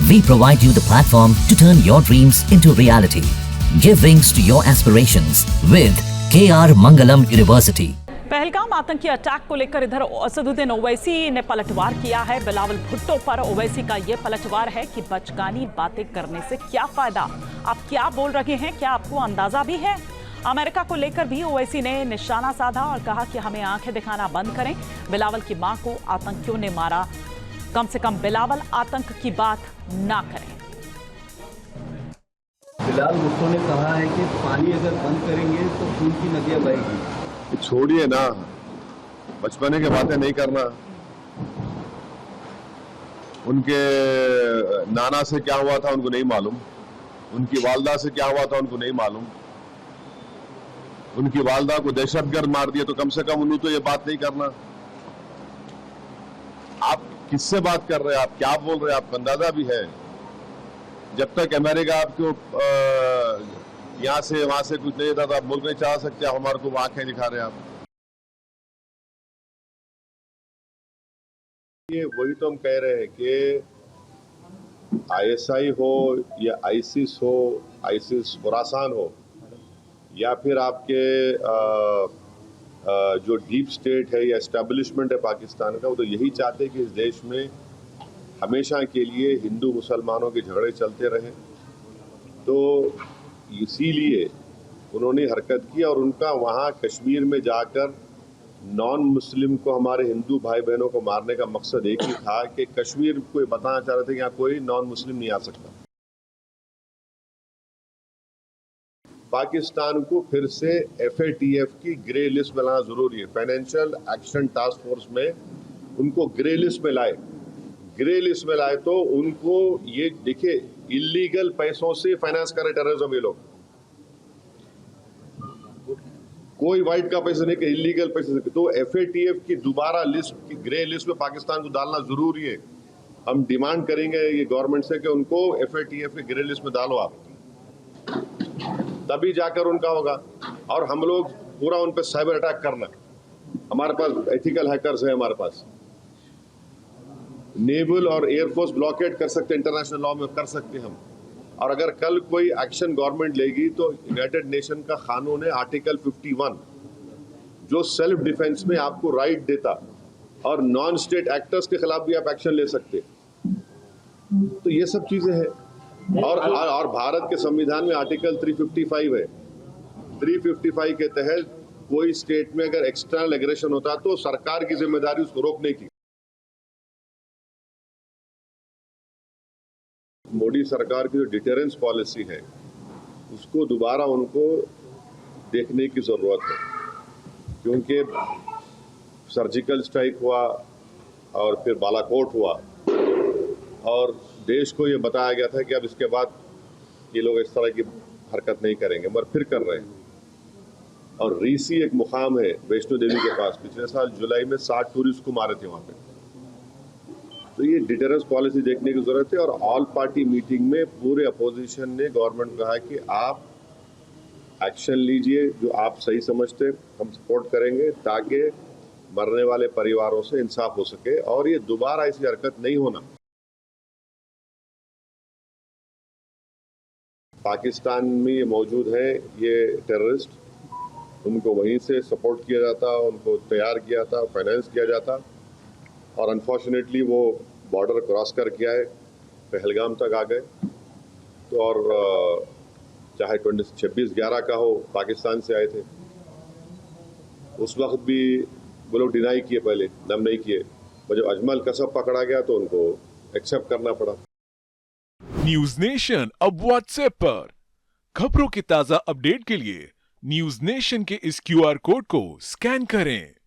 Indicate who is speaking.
Speaker 1: We provide you the platform to turn your dreams into reality. Give wings to your aspirations with KR Mangalam University.
Speaker 2: Pahalgam आतंकी attack को लेकर इधर असदुद्दीन ओवैसी ने पलटवार किया है। बिलावल भुट्टो पर ओवैसी का यह पलटवार है कि बचकानी बातें करने से क्या फायदा, आप क्या बोल रहे हैं, क्या आपको अंदाजा भी है? अमेरिका को लेकर भी ओवैसी ने निशाना साधा और कहा कि हमें आंखें दिखाना बंद करें। बिलावल की मां को आतंकियों ने मारा, कम से कम बिलावल आतंक की बात ना करें।
Speaker 3: बिलावल भुट्टो ने कहा है कि पानी अगर बंद करेंगे तो खून की नदियां बहेगी।
Speaker 4: छोड़िए ना, बचपने की बातें नहीं करना। उनके नाना से क्या हुआ था उनको नहीं मालूम, उनकी वालदा से क्या हुआ था उनको नहीं मालूम। उनकी वालदा को दहशतगर्द मार दिया तो कम से कम उन्हें तो ये बात नहीं करना। आप किससे बात कर रहे हैं, आप क्या बोल रहे हैं, आपको अंदाजा भी है। जब तक अमेरिका आपको यहां से वहां से कुछ नहीं था तो आप मुल्क नहीं चाह सकते, आप हमारे को आंखें दिखा रहे हैं आप। ये वही तो हम कह रहे हैं कि आईएसआई हो या आईसिस हो, आईसिस खुरासान हो, या फिर आपके जो डीप स्टेट है या एस्टेब्लिशमेंट है पाकिस्तान का, वो तो यही चाहते हैं कि इस देश में हमेशा के लिए हिंदू मुसलमानों के झगड़े चलते रहे। तो इसीलिए उन्होंने हरकत की और उनका वहाँ कश्मीर में जाकर नॉन मुस्लिम को, हमारे हिंदू भाई बहनों को मारने का मकसद एक ही था कि कश्मीर को बताना चाह रहे थे कि यहाँ कोई नॉन मुस्लिम नहीं आ सकता। पाकिस्तान को फिर से FATF की ग्रे लिस्ट में लाना जरूरी है। फाइनेंशियल एक्शन टास्क फोर्स में उनको ग्रे लिस्ट में लाए। ग्रे लिस्ट में लाए तो उनको ये देखिए, इलीगल पैसों से फाइनेंस करे टेररिज्म ये लोग। कोई वाइट का पैसा नहीं कि इलीगल पैसे से। तो FATF की दोबारा लिस्ट की ग्रे लिस्ट में पाकिस्तान को डालना जरूरी है। हम डिमांड करेंगे ये गवर्नमेंट से कि उनको FATF की ग्रे लिस्ट में डालो आप, तभी जाकर उनका होगा। और हम लोग पूरा उन पर साइबर अटैक करना, हमारे पास एथिकल हैकर्स है, हमारे पास नेवल और एयरफोर्स ब्लॉकेट कर सकते, इंटरनेशनल लॉ में कर सकते हम। और अगर कल कोई एक्शन गवर्नमेंट लेगी तो यूनाइटेड नेशन का कानून है आर्टिकल 51, जो सेल्फ डिफेंस में आपको राइट देता, और नॉन स्टेट एक्टर्स के खिलाफ भी आप एक्शन ले सकते। तो ये सब चीजें हैं। और भारत के संविधान में आर्टिकल 355 है। 355 के तहत कोई स्टेट में अगर एक्सटर्नल एग्रेशन होता तो सरकार की जिम्मेदारी उसको रोकने की। मोदी सरकार की जो डिटेरेंस पॉलिसी है उसको दोबारा उनको देखने की जरूरत है, क्योंकि सर्जिकल स्ट्राइक हुआ और फिर बालाकोट हुआ और देश को ये बताया गया था कि अब इसके बाद ये लोग इस तरह की हरकत नहीं करेंगे, मगर फिर कर रहे हैं। और रीसी एक मुकाम है वैष्णो देवी के पास, पिछले साल जुलाई में 60 टूरिस्ट को मारे थे वहां पे। तो ये डिटेरेंस पॉलिसी देखने की जरूरत है। और ऑल पार्टी मीटिंग में पूरे अपोजिशन ने गवर्नमेंट को कहा कि आप एक्शन लीजिए, जो आप सही समझते हम सपोर्ट करेंगे, ताकि मरने वाले परिवारों से इंसाफ हो सके और ये दोबारा ऐसी हरकत नहीं होना। पाकिस्तान में ये मौजूद है, ये टेररिस्ट, उनको वहीं से सपोर्ट किया जाता, उनको तैयार किया था, फाइनेंस किया जाता, और अनफॉर्चुनेटली वो बॉर्डर क्रॉस कर किया है, पहलगाम तक आ गए। तो और चाहे 26/11 का हो, पाकिस्तान से आए थे, उस वक्त भी वो लोग डिनाई किए, पहले दम नहीं किए, और जब अजमल कसब पकड़ा गया तो उनको एक्सेप्ट करना पड़ा।
Speaker 5: न्यूज नेशन अब व्हाट्सएप पर खबरों के ताजा अपडेट के लिए न्यूज नेशन के इस QR कोड को स्कैन करें।